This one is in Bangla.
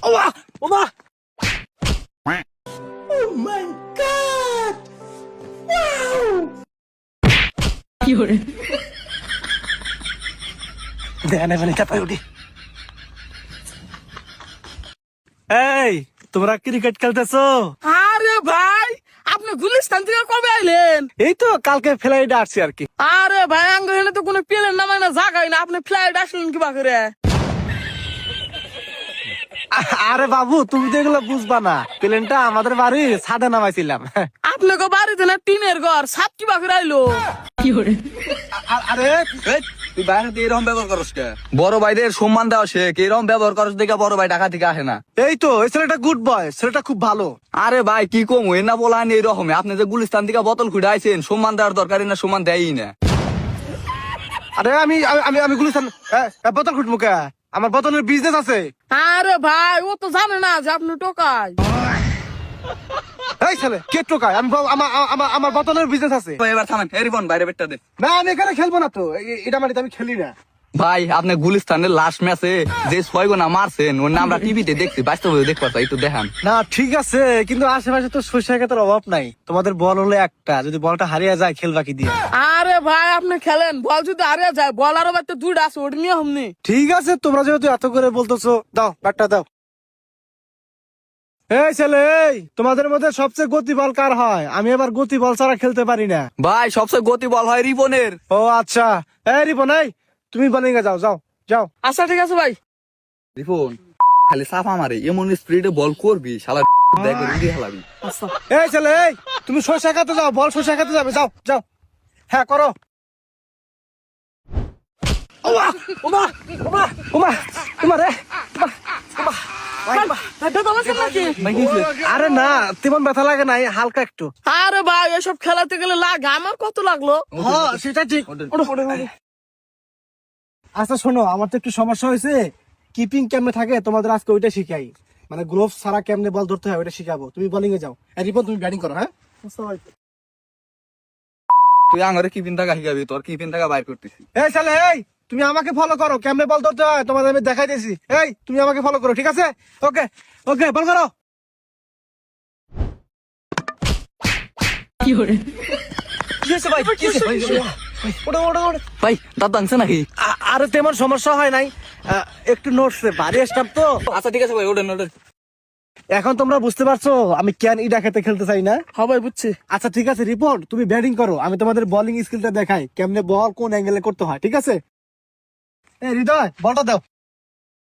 ওমা ওমা Oh my god! Wow! দেন এখানে চাপাই উঠি। এই তোমরা ক্রিকেট খেলতেছো? আরে ভাই, আপনি গুলিস্তান থেকে কবে আইলেন? এই তো কালকে ফ্লাইটে আসছি আর কি। আরে ভাই, আঙ্গুলে তো কোনো প্লেন নামায় না, জাগাই না, আপনি ফ্লাইট আসলেন কিবা করে? আরে বাবু, তুমি তো এগুলো বুঝবা না, প্লেনটা আমাদের বাড়ির ছাদে নামাইছিলাম। আপনাকে বাড়িতে না টিনের ঘর, সাপ কিবা করে আইলো? আরে তুই বাইরে দিয়ে এরকম ব্যবহার করস কে? বড় ভাইদের সম্মান দেওয়া শেখ, এরকম ব্যবহার করস দেখে বড় ভাই টাকা থেকে আসে না। এই তো এই ছেলেটা গুড বয়, ছেলেটা খুব ভালো। আরে ভাই কি কম এ না বলা আনি এরকম, আপনি যে গুলিস্তান থেকে বোতল খুঁড়ে আইছেন, সম্মান দেওয়ার দরকার না, সম্মান দেয়ই না। আরে আমি আমি আমি গুলিস্তান বোতল খুঁট মুখে, আমার বোতলের বিজনেস আছে। আরে ভাই, ও তো জানে না যে আপনি টোকাই। এই ছেলে কে টোকায়? আমি আমার বোতলের বিজনেস আছে। ভাই এবার থামেন, এ রিপন বাইরে বেটটা দে। না আমি এখানে খেলবো না তো, এটা মাটিতে আমি খেলি না। ভাই আপনি গুলিস্তানের লাস্ট ম্যাচে যে 6 গোনা মারছেন, ওর নাম আমরা টিভিতে দেখছি, বাস্তবে দেখতে পাচ্ছি, একটু দেখান। না ঠিক আছে, কিন্তু আশেপাশে তো সরিষা ক্ষেতের অভাব নাই। তোমাদের বল হলে একটা, যদি বলটা হারিয়ে যায় খেলবা কি দিয়ে? আরে ভাই, আপনি খেলেন, বল যদি হারিয়ে যায়, বল আরো বাড়তে দুইটা আছে, ওটা নিয়ে হমনি। ঠিক আছে, তোমরা যেহেতু এত করে বলতেছো, দাও ব্যাটটা দাও। এই ছেলে, এই তোমাদের মধ্যে সবচেয়ে গতি বল কার হয়? আমি এবার গতি বল ছাড়া খেলতে পারি না। ভাই সবচেয়ে গতি বল হয় রিপনের। ও আচ্ছা, এই রিপন, এই তুমি বোলিং এ যাও, যাও যাও। আচ্ছা ঠিক আছে ভাই। রিপন খালি সাফা মারে, এমন স্পিডে বল করবি শালা দেখবে উড়িয়ে হালাবি। আচ্ছা এই ছেলে, এই তুমি সরিষা খেতে যাও, বল সরিষা খেতে যাবে, যাও যাও। হ্যাঁ করো। ওমা ওমা ওমা ওমা ওমা রে ওমা। ব্যথা লাগছে নাকি? আরে না, তেমন ব্যথা লাগে নাই, হালকা একটু। আরে ভাই, এসব খেলাতে গেলে লাগে, আমার কত লাগলো? হ্যাঁ সেটা ঠিক। আচ্ছা শোনো, আমার তো একটু সমস্যা হয়েছে, কিপিং কেমনে থাকে তোমাদের আজকে ওইটা শিখাই, মানে গ্লোভস ছাড়া কেমনে বল ধরতে হয় ওইটা শিখাবো। তুমি বোলিং এ যাও, রিপন তুমি ব্যাটিং করো। হ্যাঁ তুই আঙরে কি পিন থাকা শিখাবি, তোর কি পিন থাকা বাইর করতেছি। এই ছেলে, এই তুমি আমাকে ফলো করো, কেমনে বল ধরতে হয় তোমাদের আমি দেখাই দিয়েছি। এই তুমি আমাকে ফলো করো, ঠিক আছে? ওকে ওকে, বল করো। কি হয়েছে ভাই? কি হয়েছে? ওটা ওটা ওটা। ভাই দাঁত ভাঙছে নাকি? আরে তেমন সমস্যা হয় নাই, একটু নড়ছে, ভারী স্টাফ তো। আচ্ছা ঠিক আছে ভাই, ওঠেন ওঠেন। এখন তোমরা বুঝতে পারছো আমি কেন ইডা খেতে খেলতে চাই না? হ্যাঁ ভাই, বুঝছি। আচ্ছা ঠিক আছে রিপোর্ট, তুমি ব্যাটিং করো, আমি তোমাদের বোলিং স্কিলটা দেখাই, কেমনে বল কোন অ্যাঙ্গেলে করতে হয়, ঠিক আছে? এই হৃদয়, বলটা দাও।